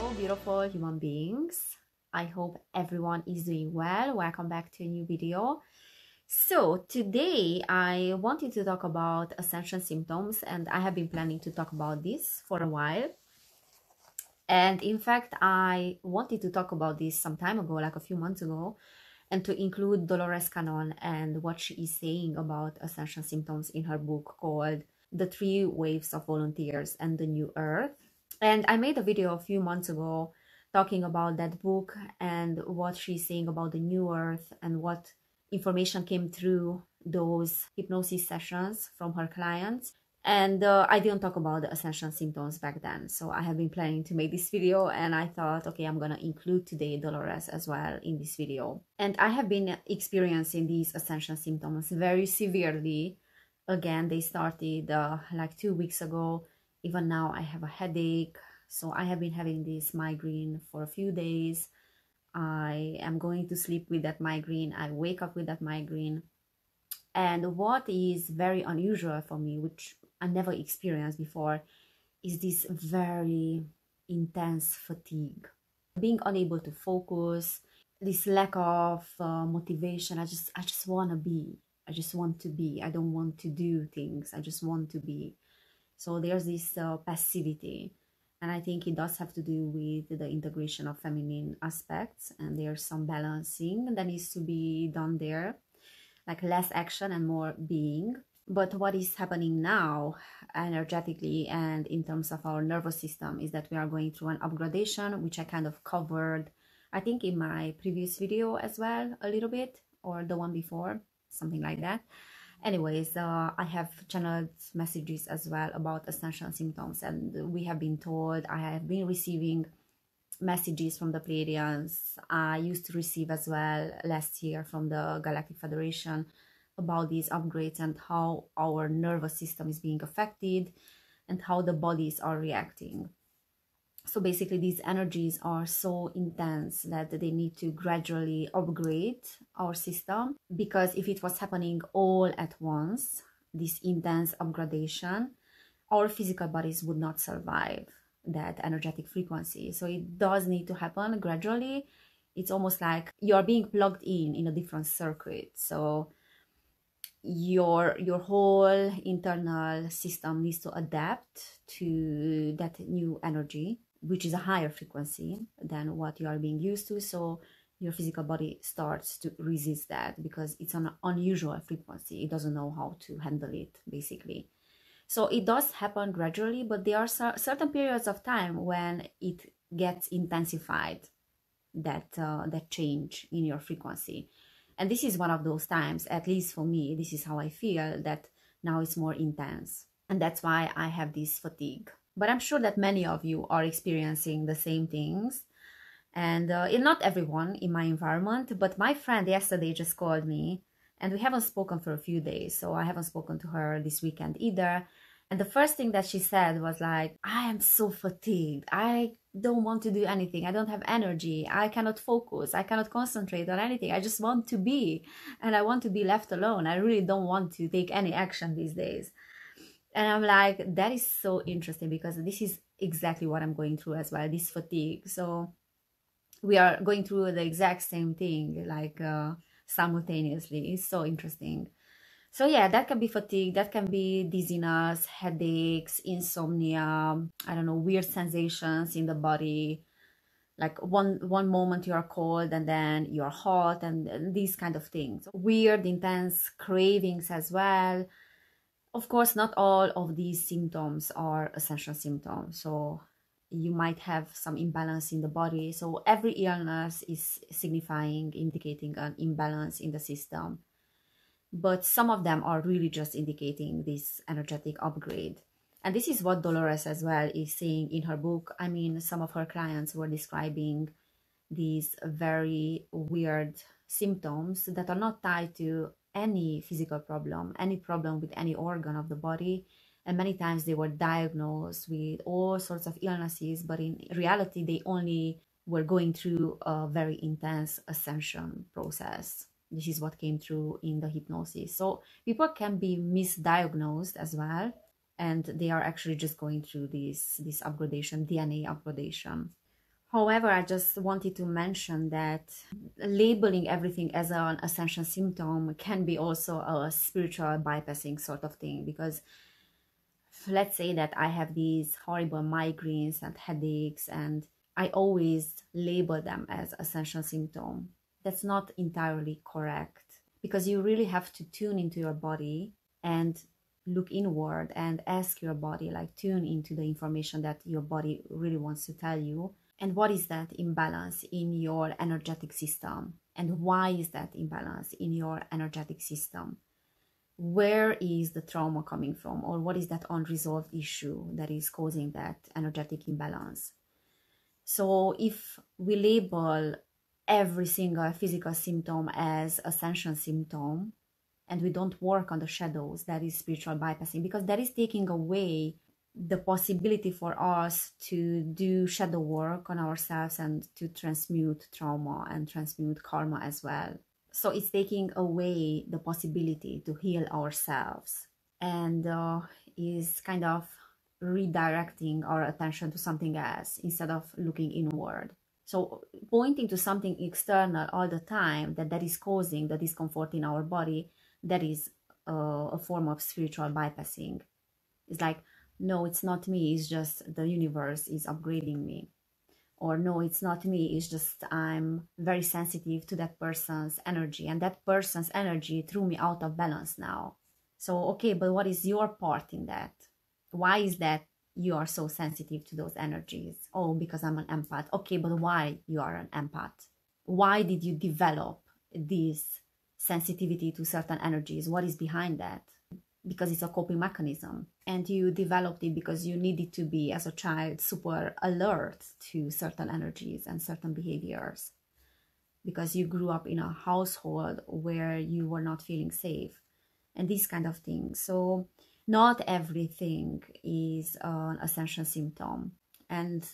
Hello, beautiful human beings. I hope everyone is doing well. Welcome back to a new video. So today I wanted to talk about ascension symptoms, and I have been planning to talk about this for a while. And in fact, I wanted to talk about this some time ago, like a few months ago, and to include Dolores Cannon and what she is saying about ascension symptoms in her book called The Three Waves of Volunteers and the New Earth. And I made a video a few months ago talking about that book and what she's saying about the New Earth and what information came through those hypnosis sessions from her clients. And I didn't talk about the ascension symptoms back then. So I have been planning to make this video, and I thought, okay, I'm going to include today Dolores as well in this video. And I have been experiencing these ascension symptoms very severely. Again, they started like 2 weeks ago. Even now I have a headache. So I have been having this migraine for a few days. I am going to sleep with that migraine. I wake up with that migraine. And what is very unusual for me, which I never experienced before, is this very intense fatigue. Being unable to focus, this lack of motivation. I just want to be. I just want to be. I don't want to do things. I just want to be. So there's this passivity. And I think it does have to do with the integration of feminine aspects. And there's some balancing that needs to be done there. Like less action and more being. But what is happening now energetically and in terms of our nervous system is that we are going through an upgradation, which I kind of covered, I think in my previous video as well, a little bit, or the one before, something like that. Anyways, I have channeled messages as well about ascension symptoms, and we have been told, I have been receiving messages from the Pleiadians. I used to receive as well last year from the Galactic Federation about these upgrades and how our nervous system is being affected and how the bodies are reacting. So basically these energies are so intense that they need to gradually upgrade our system, because if it was happening all at once, this intense upgradation, our physical bodies would not survive that energetic frequency. So it does need to happen gradually. It's almost like you're being plugged in a different circuit. So your whole internal system needs to adapt to that new energy, which is a higher frequency than what you are being used to. So your physical body starts to resist that because it's an unusual frequency. It doesn't know how to handle it, basically. So it does happen gradually, but there are certain periods of time when it gets intensified, that change in your frequency. And this is one of those times, at least for me, this is how I feel, that now it's more intense. And that's why I have this fatigue. But I'm sure that many of you are experiencing the same things. And not everyone in my environment, but my friend yesterday just called me, and we haven't spoken for a few days. So I haven't spoken to her this weekend either. And the first thing that she said was like, I am so fatigued. I don't want to do anything. I don't have energy. I cannot focus. I cannot concentrate on anything. I just want to be. And I want to be left alone. I really don't want to take any action these days. And I'm like, that is so interesting, because this is exactly what I'm going through as well, this fatigue. So we are going through the exact same thing, like simultaneously. It's so interesting. So yeah, that can be fatigue, that can be dizziness, headaches, insomnia, I don't know, weird sensations in the body. Like one moment you are cold and then you're hot, and these kind of things. Weird, intense cravings as well. Of course, not all of these symptoms are ascension symptoms. So you might have some imbalance in the body. So every illness is signifying, indicating an imbalance in the system. But some of them are really just indicating this energetic upgrade. And this is what Dolores as well is saying in her book. I mean, some of her clients were describing these very weird symptoms that are not tied to any physical problem, any problem with any organ of the body. And many times they were diagnosed with all sorts of illnesses, but in reality, they only were going through a very intense ascension process. This is what came through in the hypnosis. So people can be misdiagnosed as well, and they are actually just going through this upgradation, DNA upgradation. However, I just wanted to mention that labeling everything as an ascension symptom can be also a spiritual bypassing sort of thing, because let's say that I have these horrible migraines and headaches, and I always label them as ascension symptom. That's not entirely correct, because you really have to tune into your body and look inward and ask your body, like tune into the information that your body really wants to tell you. And what is that imbalance in your energetic system? And why is that imbalance in your energetic system? Where is the trauma coming from? Or what is that unresolved issue that is causing that energetic imbalance? So if we label every single physical symptom as ascension symptom, and we don't work on the shadows, that is spiritual bypassing, because that is taking away the possibility for us to do shadow work on ourselves and to transmute trauma and transmute karma as well. So it's taking away the possibility to heal ourselves, and is kind of redirecting our attention to something else instead of looking inward. So pointing to something external all the time that is causing the discomfort in our body, that is a form of spiritual bypassing. It's like, no, it's not me, it's just the universe is upgrading me. Or no, it's not me, it's just I'm very sensitive to that person's energy, and that person's energy threw me out of balance now. So, okay, but what is your part in that? Why is that you are so sensitive to those energies? Oh, because I'm an empath. Okay, but why you are an empath? Why did you develop this sensitivity to certain energies? What is behind that? Because it's a coping mechanism, and you developed it because you needed to be, as a child, super alert to certain energies and certain behaviors, because you grew up in a household where you were not feeling safe and these kind of things. So not everything is an ascension symptom. And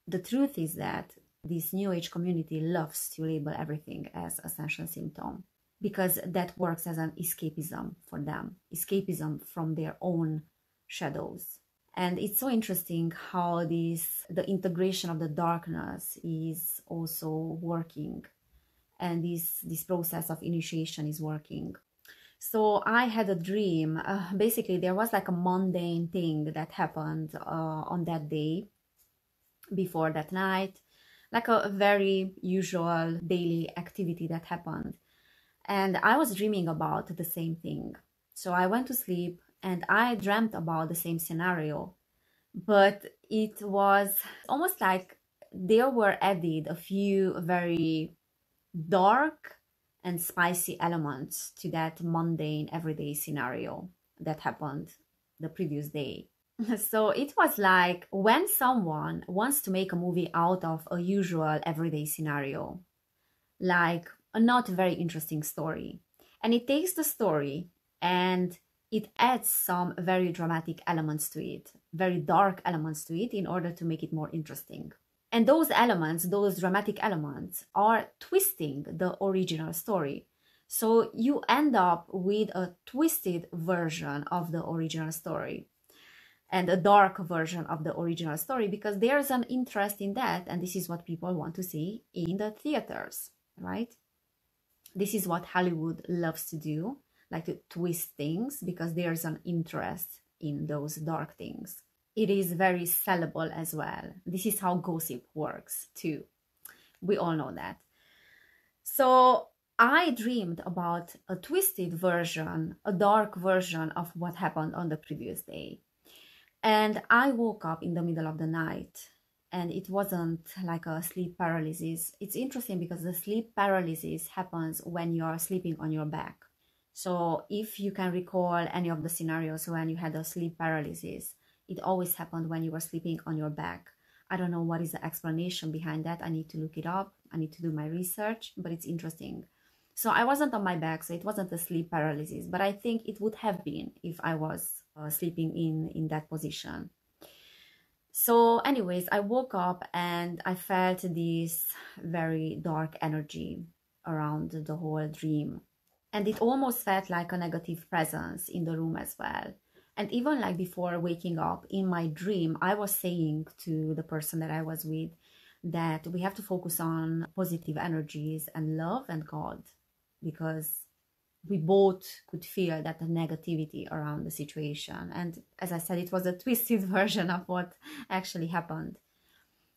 the truth is that this new age community loves to label everything as ascension symptom, because that works as an escapism for them, escapism from their own shadows. And it's so interesting how the integration of the darkness is also working, and this process of initiation is working. So I had a dream. Basically, there was like a mundane thing that happened on that day, before that night, like a very usual daily activity that happened. And I was dreaming about the same thing. So I went to sleep and I dreamt about the same scenario, but it was almost like there were added a few very dark and spicy elements to that mundane everyday scenario that happened the previous day. So it was like when someone wants to make a movie out of a usual everyday scenario, like a not very interesting story, and it takes the story and it adds some very dramatic elements to it, very dark elements to it, in order to make it more interesting. And those elements, those dramatic elements, are twisting the original story. So you end up with a twisted version of the original story and a dark version of the original story, because there's an interest in that, and this is what people want to see in the theaters, right? This is what Hollywood loves to do, like to twist things, because there's an interest in those dark things. It is very sellable as well. This is how gossip works too. We all know that. So I dreamed about a twisted version, a dark version of what happened on the previous day. And I woke up in the middle of the night, and it wasn't like a sleep paralysis. It's interesting because the sleep paralysis happens when you are sleeping on your back. So if you can recall any of the scenarios when you had a sleep paralysis, it always happened when you were sleeping on your back. I don't know what is the explanation behind that. I need to look it up. I need to do my research, but it's interesting. So I wasn't on my back, so it wasn't a sleep paralysis, but I think it would have been if I was sleeping in that position. So anyways, I woke up and I felt this very dark energy around the whole dream. And it almost felt like a negative presence in the room as well. And even like before waking up in my dream, I was saying to the person that I was with, that we have to focus on positive energies and love and God, because we both could feel that the negativity around the situation. And as I said, it was a twisted version of what actually happened.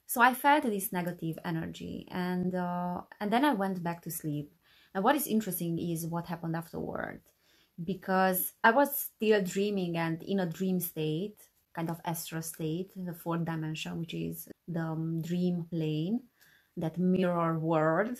So I felt this negative energy, and then I went back to sleep. And what is interesting is what happened afterward, because I was still dreaming and in a dream state, kind of astral state, the fourth dimension, which is the dream plane, that mirror world.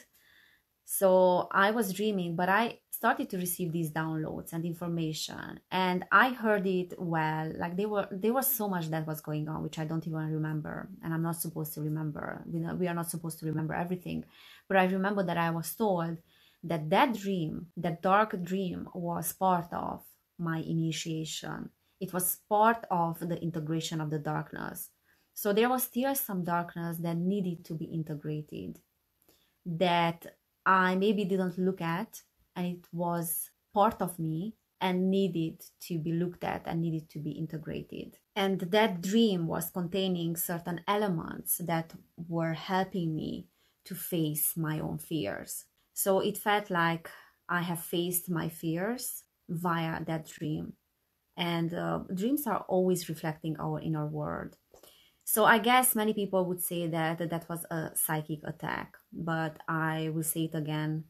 So I was dreaming, but I started to receive these downloads and information, and I heard it well. Like there was so much that was going on, which I don't even remember, and I'm not supposed to remember. We are not supposed to remember everything, but I remember that I was told that that dream, that dark dream, was part of my initiation. It was part of the integration of the darkness. So there was still some darkness that needed to be integrated, that I maybe didn't look at, and it was part of me and needed to be looked at and needed to be integrated. And that dream was containing certain elements that were helping me to face my own fears. So it felt like I have faced my fears via that dream. And dreams are always reflecting our inner world. So I guess many people would say that that was a psychic attack, but I will say it again.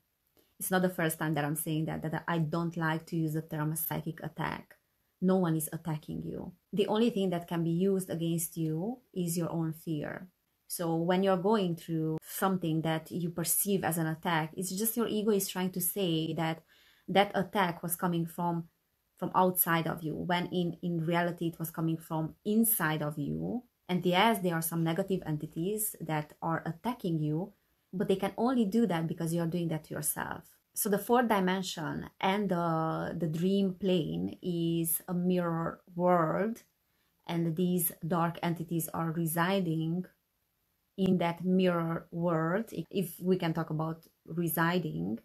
It's not the first time that I'm saying that I don't like to use the term psychic attack. No one is attacking you. The only thing that can be used against you is your own fear. So when you're going through something that you perceive as an attack, it's just your ego is trying to say that that attack was coming from outside of you, when in reality it was coming from inside of you. And yes, there are some negative entities that are attacking you, but they can only do that because you're doing that to yourself. So the fourth dimension and the dream plane is a mirror world, and these dark entities are residing in that mirror world, if we can talk about residing.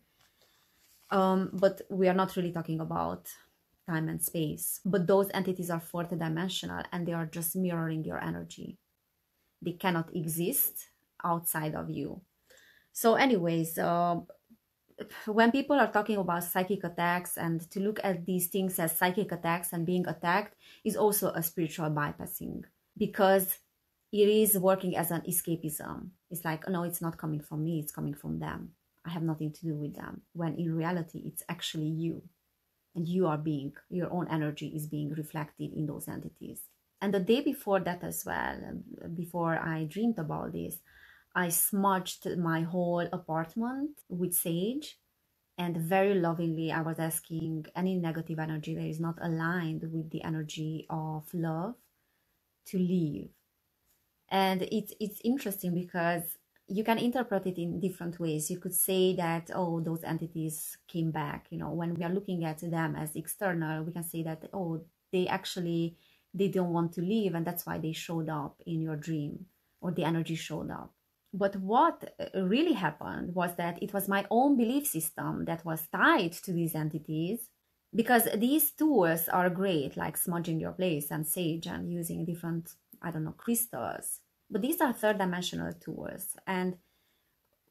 But we are not really talking about time and space. But those entities are fourth dimensional, and they are just mirroring your energy. They cannot exist outside of you. So anyways, when people are talking about psychic attacks, and to look at these things as psychic attacks and being attacked is also a spiritual bypassing, because it is working as an escapism. It's like, no, it's not coming from me, it's coming from them. I have nothing to do with them. When in reality, it's actually you. And you are your own energy is being reflected in those entities. And the day before that as well, before I dreamed about this, I smudged my whole apartment with sage, and very lovingly I was asking any negative energy that is not aligned with the energy of love to leave. And it's interesting because you can interpret it in different ways. You could say that, oh, those entities came back. You know, when we are looking at them as external, we can say that, oh, they don't want to leave, and that's why they showed up in your dream, or the energy showed up. But what really happened was that it was my own belief system that was tied to these entities, because these tools are great, like smudging your place and sage and using different, I don't know, crystals. But these are third dimensional tools. And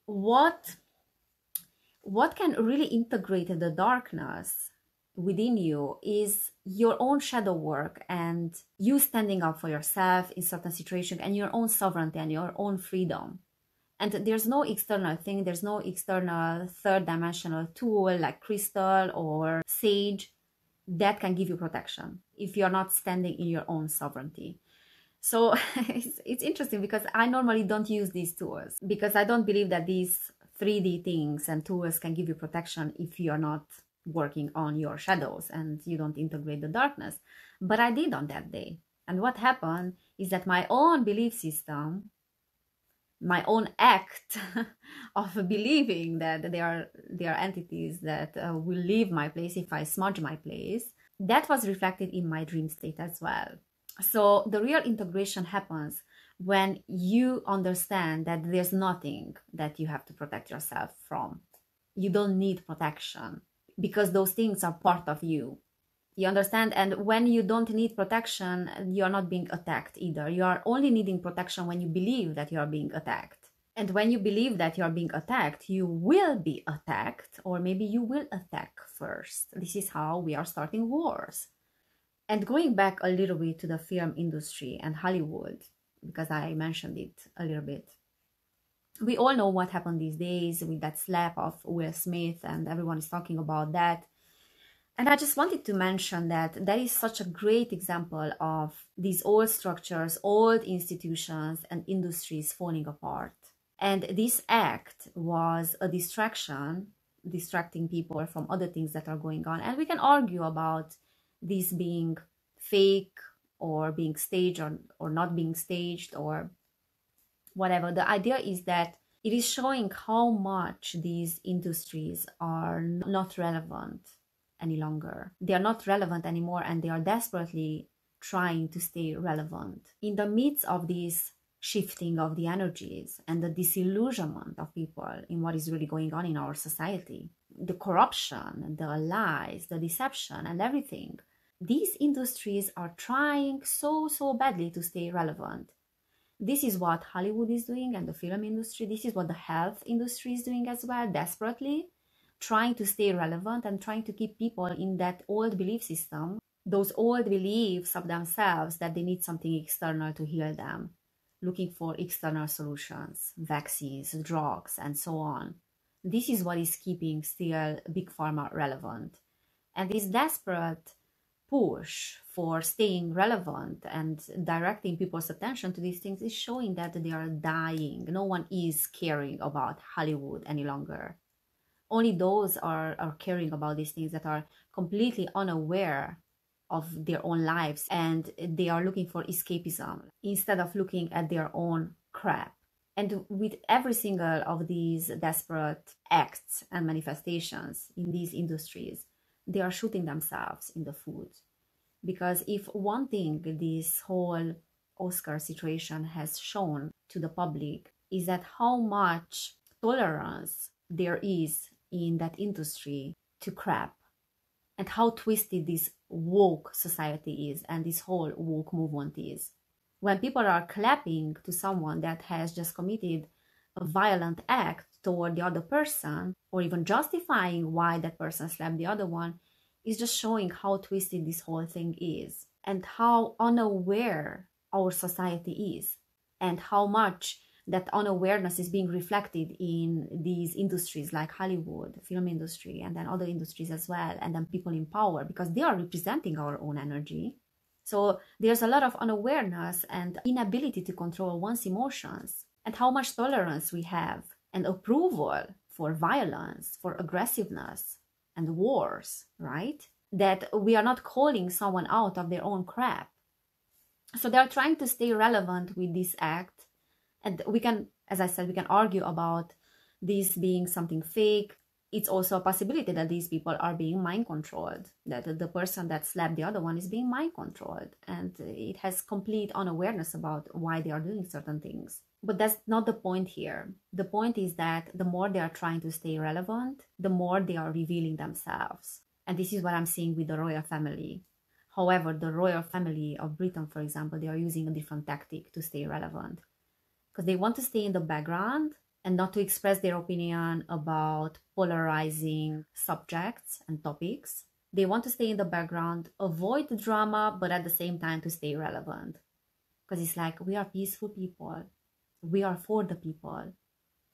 what can really integrate the darkness within you is your own shadow work, and you standing up for yourself in certain situations, and your own sovereignty and your own freedom. And there's no external thing, there's no external third dimensional tool like crystal or sage that can give you protection if you're not standing in your own sovereignty. So it's interesting, because I normally don't use these tools, because I don't believe that these 3D things and tools can give you protection if you're not working on your shadows and you don't integrate the darkness. But I did on that day. And what happened is that my own belief system, my own act of believing that there are entities that will leave my place if I smudge my place, that was reflected in my dream state as well. So the real integration happens when you understand that there's nothing that you have to protect yourself from. You don't need protection, because those things are part of you. You understand? And when you don't need protection, you're not being attacked either. You are only needing protection when you believe that you are being attacked. And when you believe that you're being attacked, you will be attacked, or maybe you will attack first. This is how we are starting wars. And going back a little bit to the film industry and Hollywood, because I mentioned it a little bit. We all know what happened these days with that slap of Will Smith, and everyone is talking about that. And I just wanted to mention that that is such a great example of these old structures, old institutions, and industries falling apart. And this act was a distraction, distracting people from other things that are going on. And we can argue about this being fake or being staged or not being staged or whatever. The idea is that it is showing how much these industries are not relevant any longer. They are not relevant anymore, and they are desperately trying to stay relevant. In the midst of this shifting of the energies and the disillusionment of people in what is really going on in our society, the corruption, the lies, the deception, and everything, these industries are trying so badly to stay relevant. This is what Hollywood is doing and the film industry. This is what the health industry is doing as well, desperately trying to stay relevant and trying to keep people in that old belief system, those old beliefs of themselves that they need something external to heal them, looking for external solutions, vaccines, drugs, and so on. This is what is keeping still Big Pharma relevant. And this desperate push for staying relevant and directing people's attention to these things is showing that they are dying. No one is caring about Hollywood any longer. Only those are caring about these things that are completely unaware of their own lives, and they are looking for escapism instead of looking at their own crap. And with every single of these desperate acts and manifestations in these industries, they are shooting themselves in the foot. Because if one thing this whole Oscar situation has shown to the public is that how much tolerance there is in that industry to crap, and how twisted this woke society is and this whole woke movement is. When people are clapping to someone that has just committed a violent act toward the other person, or even justifying why that person slapped the other one, is just showing how twisted this whole thing is and how unaware our society is, and how much that unawareness is being reflected in these industries like Hollywood, film industry, and then other industries as well, and then people in power, because they are representing our own energy. So there's a lot of unawareness and inability to control one's emotions, and how much tolerance we have and approval for violence, for aggressiveness and wars, right? That we are not calling someone out of their own crap. So they're trying to stay relevant with this act. And we can, as I said, we can argue about this being something fake. It's also a possibility that these people are being mind controlled, that the person that slapped the other one is being mind controlled, and it has complete unawareness about why they are doing certain things. But that's not the point here. The point is that the more they are trying to stay relevant, the more they are revealing themselves. And this is what I'm seeing with the royal family. However, the royal family of Britain, for example, they are using a different tactic to stay relevant, because they want to stay in the background and not to express their opinion about polarizing subjects and topics. They want to stay in the background, avoid the drama, but at the same time to stay relevant. Because it's like, we are peaceful people. We are for the people.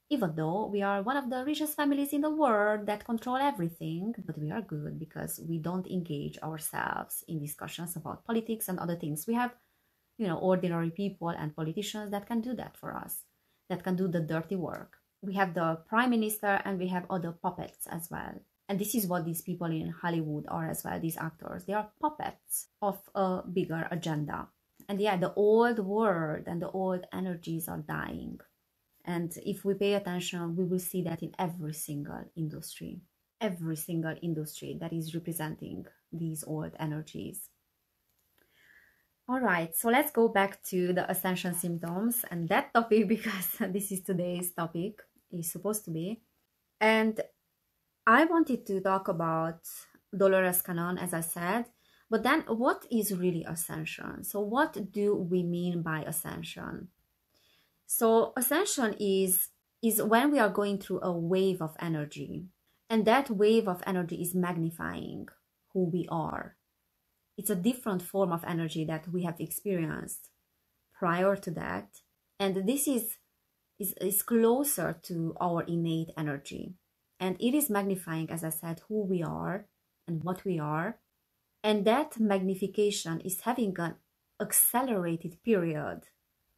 Even though we are one of the richest families in the world that control everything, but we are good because we don't engage ourselves in discussions about politics and other things. We have, ordinary people and politicians that can do that for us, that can do the dirty work. We have the prime minister and we have other puppets as well. And this is what these people in Hollywood are as well, these actors. They are puppets of a bigger agenda. And yeah, the old world and the old energies are dying. And if we pay attention, we will see that in every single industry that is representing these old energies. All right, so let's go back to the ascension symptoms and that topic, because this is today's topic, is supposed to be. And I wanted to talk about Dolores Cannon, as I said, but then what is really ascension? So what do we mean by ascension? So ascension is is when we are going through a wave of energy, and that wave of energy is magnifying who we are. It's a different form of energy that we have experienced prior to that, and this is closer to our innate energy, and it is magnifying, as I said, who we are and what we are. And that magnification is having an accelerated period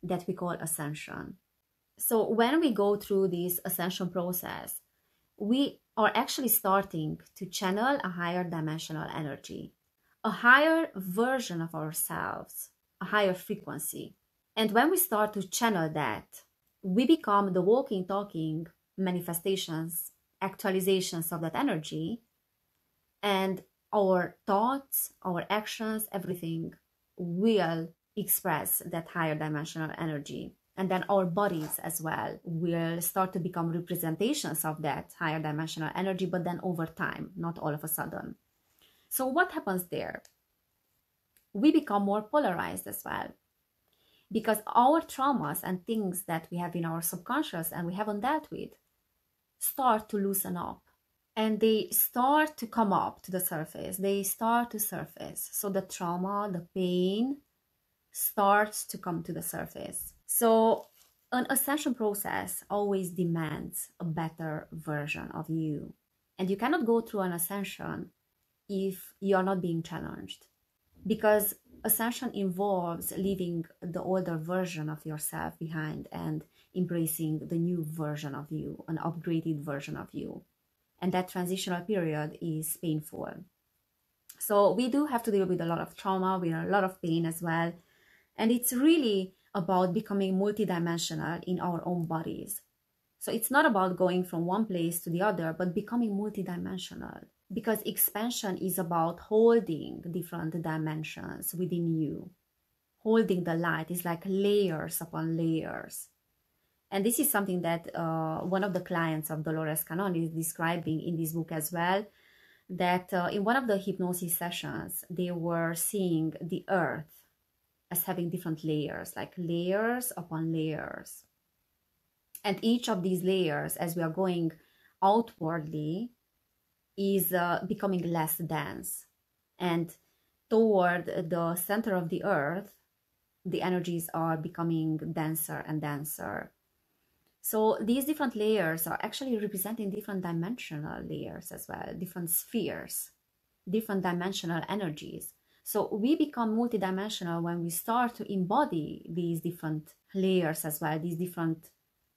that we call ascension. So when we go through this ascension process, we are actually starting to channel a higher dimensional energy, a higher version of ourselves, a higher frequency. And when we start to channel that, we become the walking, talking manifestations, actualizations of that energy, and our thoughts, our actions, everything will express that higher dimensional energy. And then our bodies as well will start to become representations of that higher dimensional energy, but then over time, not all of a sudden. So what happens there? We become more polarized as well, because our traumas and things that we have in our subconscious and we haven't dealt with start to loosen up, and they start to come up to the surface. They start to surface. So the trauma, the pain starts to come to the surface. So an ascension process always demands a better version of you. And you cannot go through an ascension if you are not being challenged, because ascension involves leaving the older version of yourself behind and embracing the new version of you, an upgraded version of you. And that transitional period is painful. So we do have to deal with a lot of trauma, with a lot of pain as well. And it's really about becoming multidimensional in our own bodies. So it's not about going from one place to the other, but becoming multidimensional. Because expansion is about holding different dimensions within you. Holding the light is like layers upon layers. And this is something that one of the clients of Dolores Cannon is describing in this book as well, that in one of the hypnosis sessions, they were seeing the earth as having different layers, like layers upon layers. And each of these layers, as we are going outwardly, is becoming less dense. And toward the center of the earth, the energies are becoming denser and denser. So these different layers are actually representing different dimensional layers as well, different spheres, different dimensional energies. So we become multidimensional when we start to embody these different layers as well, these different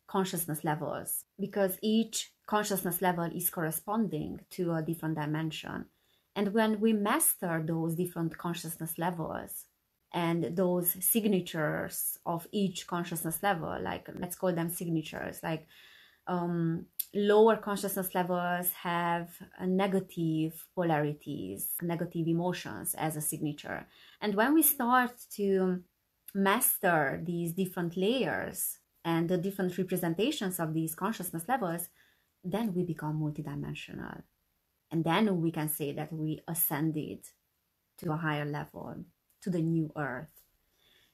consciousness levels, because each consciousness level is corresponding to a different dimension. And when we master those different consciousness levels and those signatures of each consciousness level, like let's call them signatures, like lower consciousness levels have negative polarities, negative emotions as a signature. And when we start to master these different layers and the different representations of these consciousness levels, then we become multidimensional. And then we can say that we ascended to a higher level, to the new earth.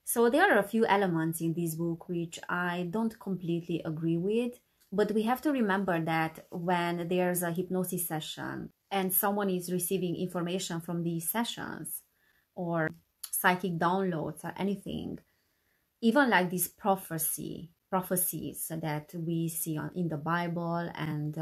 So there are a few elements in this book which I don't completely agree with, but we have to remember that when there's a hypnosis session and someone is receiving information from these sessions or psychic downloads or anything, even like these prophecies that we see in the Bible and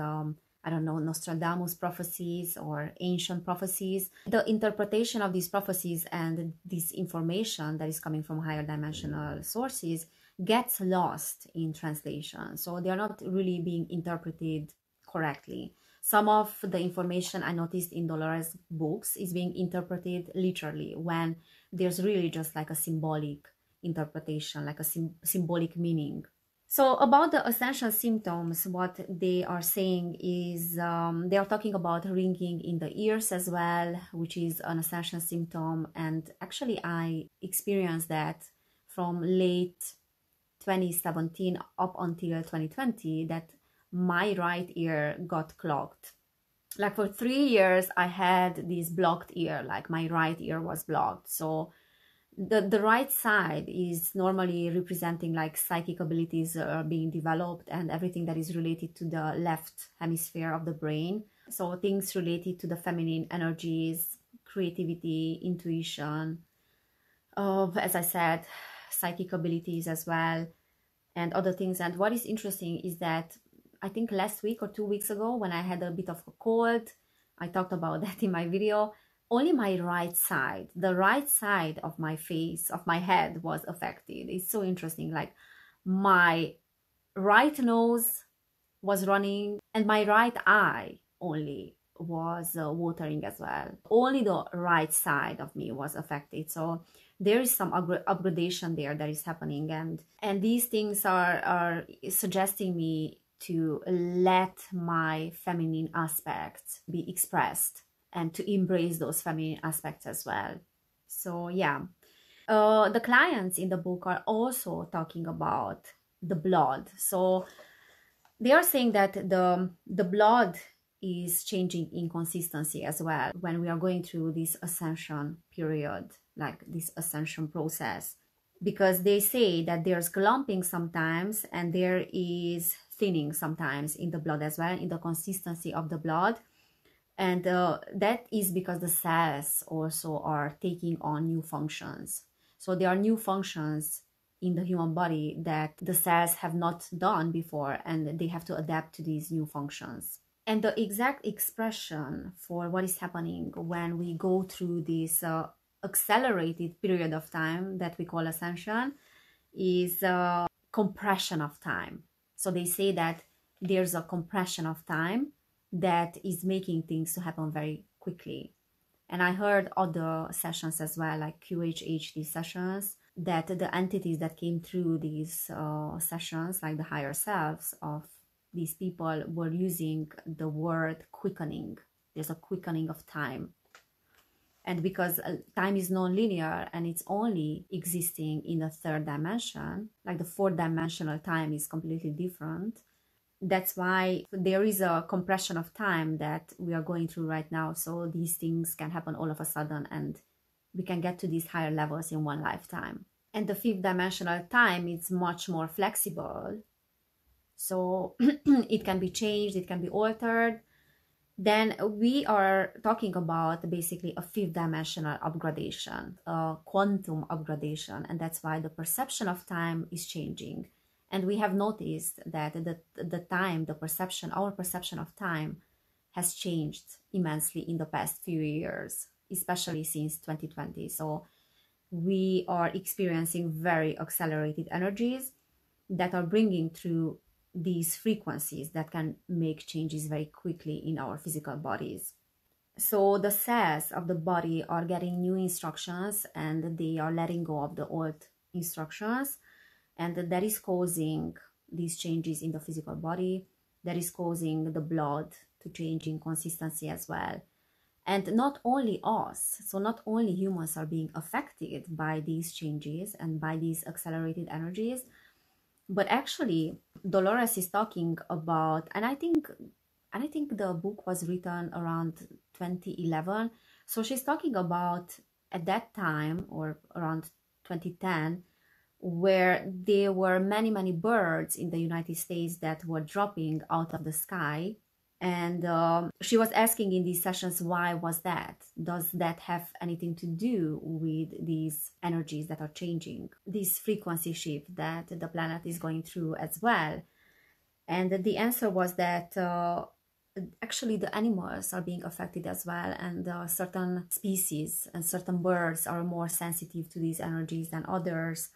I don't know, Nostradamus prophecies or ancient prophecies, the interpretation of these prophecies and this information that is coming from higher dimensional sources gets lost in translation. So they are not really being interpreted correctly. Some of the information I noticed in Dolores' books is being interpreted literally when there's really just like a symbolic interpretation, like a symbolic meaning. So about the ascension symptoms, what they are saying is they are talking about ringing in the ears as well, which is an ascension symptom. And actually I experienced that from late 2017 up until 2020, that my right ear got clogged. Like for 3 years, I had this blocked ear, like my right ear was blocked. So The right side is normally representing like psychic abilities are being developed and everything that is related to the left hemisphere of the brain. So things related to the feminine energies, creativity, intuition, as I said, psychic abilities as well, and other things. And what is interesting is that I think last week or 2 weeks ago, when I had a bit of a cold, I talked about that in my video. Only my right side, the right side of my face, of my head was affected. It's so interesting. Like my right nose was running and my right eye only was watering as well. Only the right side of me was affected. So there is some upgradation there that is happening, and these things are suggesting me to let my feminine aspects be expressed and to embrace those feminine aspects as well. So yeah, the clients in the book are also talking about the blood. So they are saying that the blood is changing in consistency as well when we are going through this ascension period, like this ascension process, because they say that there's clumping sometimes and there is thinning sometimes in the blood as well, in the consistency of the blood. And that is because the cells also are taking on new functions. So there are new functions in the human body that the cells have not done before, and they have to adapt to these new functions. And the exact expression for what is happening when we go through this accelerated period of time that we call ascension is compression of time. So they say that there's a compression of time that is making things to happen very quickly. And I heard other sessions as well, like QHHD sessions, that the entities that came through these sessions, like the higher selves of these people, were using the word quickening. There's a quickening of time. And because time is non-linear and it's only existing in the third dimension, like the fourth dimensional time is completely different. That's why there is a compression of time that we are going through right now. So these things can happen all of a sudden and we can get to these higher levels in one lifetime. And the fifth dimensional time is much more flexible. So it can be changed, it can be altered. Then we are talking about basically a fifth dimensional upgradation, a quantum upgradation. And that's why the perception of time is changing. And we have noticed that the time, the perception, our perception of time has changed immensely in the past few years, especially since 2020. So we are experiencing very accelerated energies that are bringing through these frequencies that can make changes very quickly in our physical bodies. So the cells of the body are getting new instructions and they are letting go of the old instructions. And that is causing these changes in the physical body. That is causing the blood to change in consistency as well. And not only us, so not only humans are being affected by these changes and by these accelerated energies, but actually Dolores is talking about, and I think the book was written around 2011. So she's talking about at that time, or around 2010, where there were many birds in the United States that were dropping out of the sky. And she was asking in these sessions, why was that? Does that have anything to do with these energies that are changing, this frequency shift that the planet is going through as well? And the answer was that actually the animals are being affected as well, and certain species and certain birds are more sensitive to these energies than others,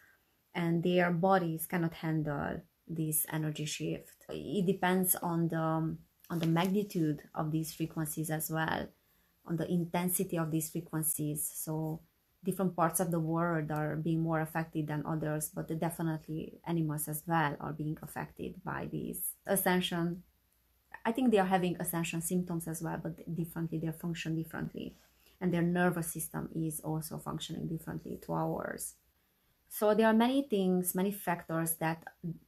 and their bodies cannot handle this energy shift. It depends on the magnitude of these frequencies as well, on the intensity of these frequencies. So different parts of the world are being more affected than others, but definitely animals as well are being affected by these ascension. I think they are having ascension symptoms as well, but differently, they function differently. And their nervous system is also functioning differently to ours. So there are many things, many factors that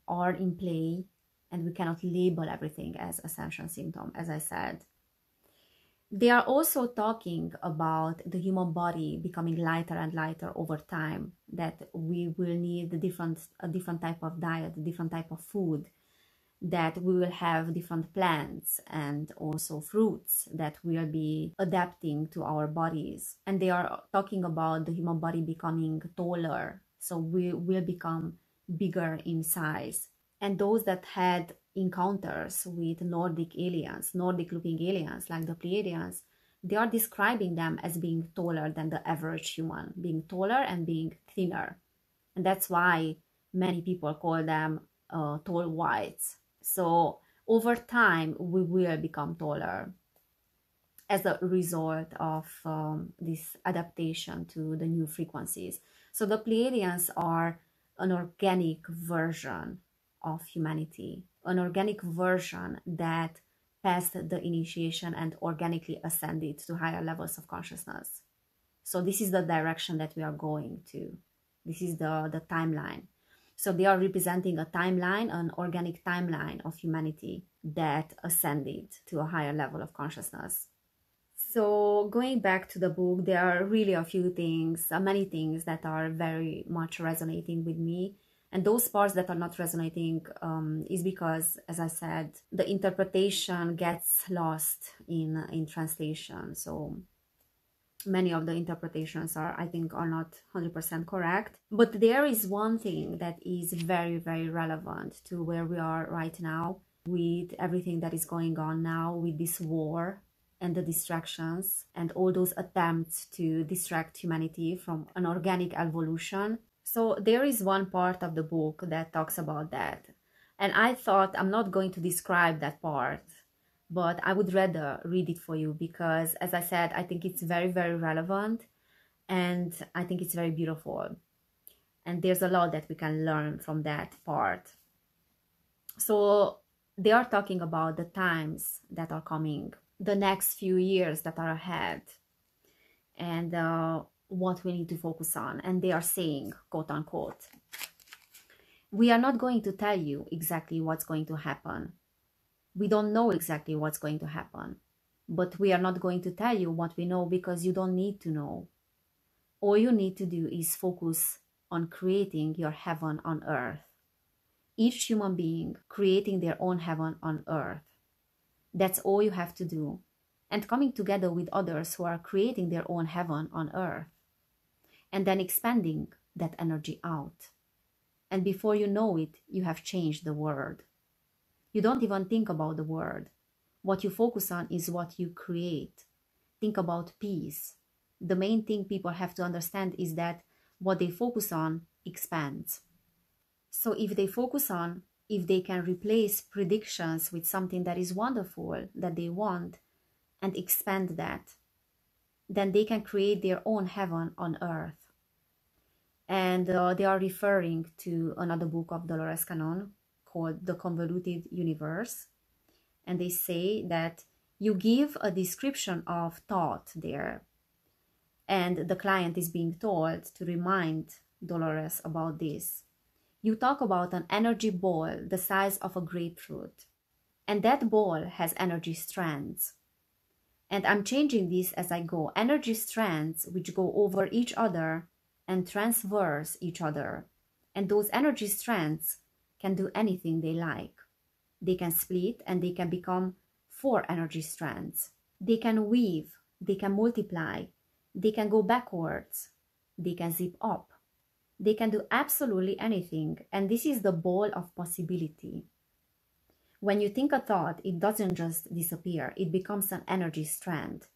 are in play, and we cannot label everything as ascension symptom, as I said. They are also talking about the human body becoming lighter and lighter over time, that we will need a different type of diet, a different type of food, that we will have different plants and also fruits that will be adapting to our bodies. And they are talking about the human body becoming taller, so we will become bigger in size. And those that had encounters with Nordic aliens, Nordic looking aliens like the Pleiadians, they are describing them as being taller than the average human, being taller and being thinner. And that's why many people call them tall whites. So over time, we will become taller as a result of this adaptation to the new frequencies. So the Pleiadians are an organic version of humanity, an organic version that passed the initiation and organically ascended to higher levels of consciousness. So this is the direction that we are going to. This is the timeline. So they are representing a timeline, an organic timeline of humanity that ascended to a higher level of consciousness. So going back to the book, there are really a few things, many things that are very much resonating with me. And those parts that are not resonating is because, as I said, the interpretation gets lost in translation. So many of the interpretations are, I think, are not 100% correct. But there is one thing that is very, very relevant to where we are right now, with everything that is going on now, with this war and the distractions and all those attempts to distract humanity from an organic evolution. So there is one part of the book that talks about that. And I thought I'm not going to describe that part, but I would rather read it for you because, as I said, I think it's very, very relevant, and I think it's very beautiful. And there's a lot that we can learn from that part. So they are talking about the times that are coming, the next few years that are ahead, and what we need to focus on. And they are saying, quote unquote, we are not going to tell you exactly what's going to happen. We don't know exactly what's going to happen, but we are not going to tell you what we know because you don't need to know. All you need to do is focus on creating your heaven on earth. Each human being creating their own heaven on earth. That's all you have to do. And coming together with others who are creating their own heaven on earth. And then expanding that energy out. And before you know it, you have changed the world. You don't even think about the word. What you focus on is what you create. Think about peace. The main thing people have to understand is that what they focus on expands. So if they can replace predictions with something that is wonderful, that they want, and expand that, then they can create their own heaven on earth. And they are referring to another book of Dolores Cannon called The Convoluted Universe. And they say that you give a description of thought there, and the client is being told to remind Dolores about this. You talk about an energy ball the size of a grapefruit, and that ball has energy strands. And I'm changing this as I go. Energy strands which go over each other and transverse each other. And those energy strands can do anything they like. They can split and they can become 4 energy strands. They can weave, they can multiply, they can go backwards, they can zip up. They can do absolutely anything, and this is the ball of possibility. When you think a thought, it doesn't just disappear, it becomes an energy strand.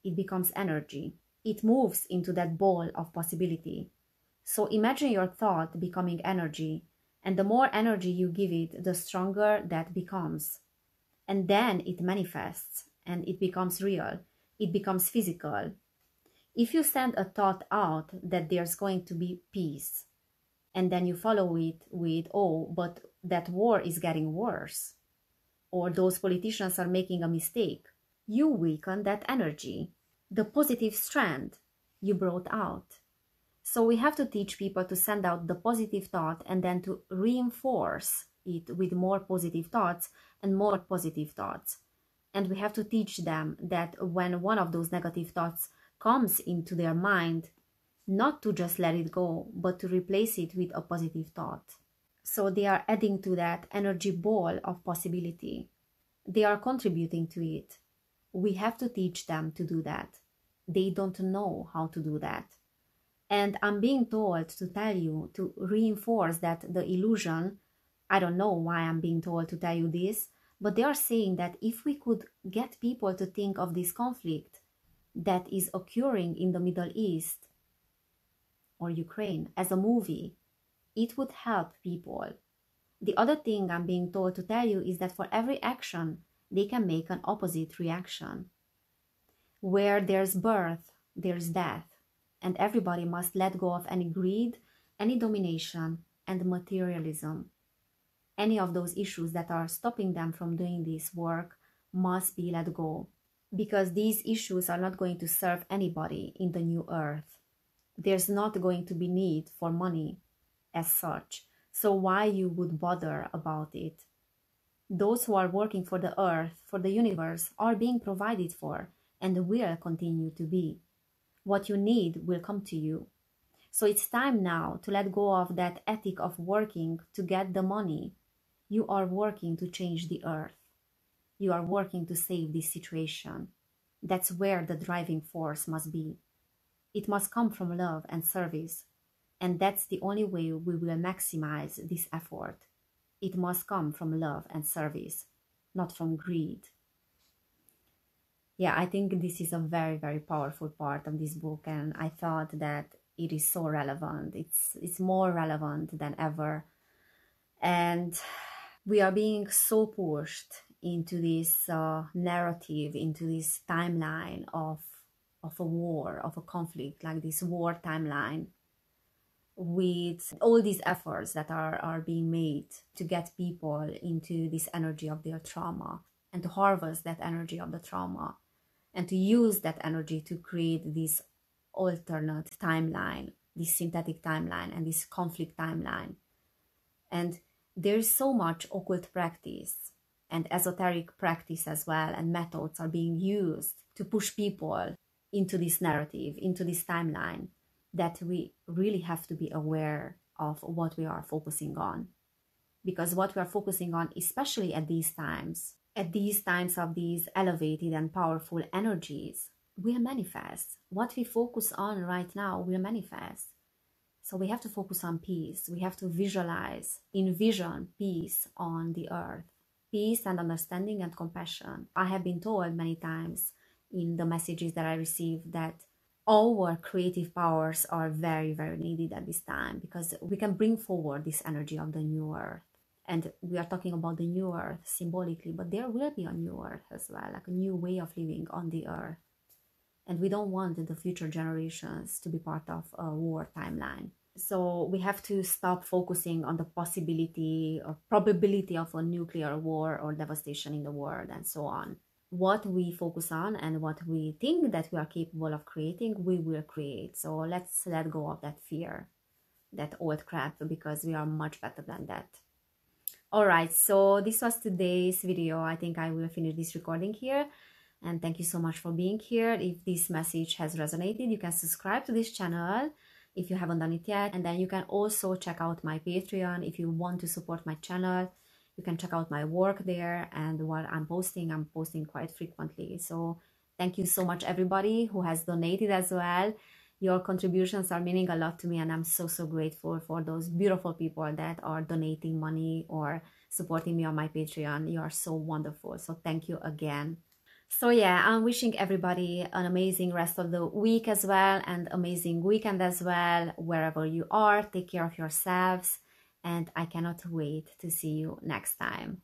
It becomes energy. It moves into that ball of possibility. So imagine your thought becoming energy, and the more energy you give it, the stronger that becomes. And then it manifests, and it becomes real. It becomes physical. If you send a thought out that there's going to be peace, and then you follow it with, oh, but that war is getting worse, or those politicians are making a mistake, you weaken that energy, the positive strand you brought out. So we have to teach people to send out the positive thought and then to reinforce it with more positive thoughts and more positive thoughts. And we have to teach them that when one of those negative thoughts comes into their mind, not to just let it go, but to replace it with a positive thought. So they are adding to that energy ball of possibility. They are contributing to it. We have to teach them to do that. They don't know how to do that. And I'm being told to tell you, to reinforce that the illusion, I don't know why I'm being told to tell you this, but they are saying that if we could get people to think of this conflict that is occurring in the Middle East or Ukraine as a movie, it would help people. The other thing I'm being told to tell you is that for every action, they can make an opposite reaction. Where there's birth, there's death, and everybody must let go of any greed, any domination, and materialism. Any of those issues that are stopping them from doing this work must be let go, because these issues are not going to serve anybody in the new earth. There's not going to be need for money as such, so why you would bother about it? Those who are working for the earth, for the universe, are being provided for and will continue to be. What you need will come to you. So it's time now to let go of that ethic of working to get the money. You are working to change the earth. You are working to save this situation. That's where the driving force must be. It must come from love and service. And that's the only way we will maximize this effort. It must come from love and service, not from greed. Yeah, I think this is a very, very powerful part of this book, and I thought that it is so relevant. It's more relevant than ever. And we are being so pushed into this narrative, into this timeline of a war, of a conflict, like this war timeline, with all these efforts that are being made to get people into this energy of their trauma and to harvest that energy of the trauma and to use that energy to create this alternate timeline, this synthetic timeline and this conflict timeline. And there's so much occult practice and esoteric practice as well, and methods are being used to push people into this narrative, into this timeline, that we really have to be aware of what we are focusing on. Because what we are focusing on, especially at these times of these elevated and powerful energies, will manifest. What we focus on right now will manifest. So we have to focus on peace. We have to visualize, envision peace on the earth. Peace and understanding and compassion. I have been told many times in the messages that I received that our creative powers are very, very needed at this time, because we can bring forward this energy of the new earth. And we are talking about the new earth symbolically, but there will be a new earth as well, like a new way of living on the earth. And we don't want the future generations to be part of a war timeline. So we have to stop focusing on the possibility or probability of a nuclear war or devastation in the world and so on. What we focus on and what we think that we are capable of creating, we will create. So let's let go of that fear, that old crap, because we are much better than that. All right, so this was today's video. I think I will finish this recording here. And thank you so much for being here. If this message has resonated, you can subscribe to this channel if you haven't done it yet. And then you can also check out my Patreon if you want to support my channel. You can check out my work there, and what I'm posting quite frequently. So thank you so much, everybody who has donated as well. Your contributions are meaning a lot to me, and I'm so, so grateful for those beautiful people that are donating money or supporting me on my Patreon. You are so wonderful. So thank you again. So yeah, I'm wishing everybody an amazing rest of the week as well, and amazing weekend as well, wherever you are. Take care of yourselves, and I cannot wait to see you next time.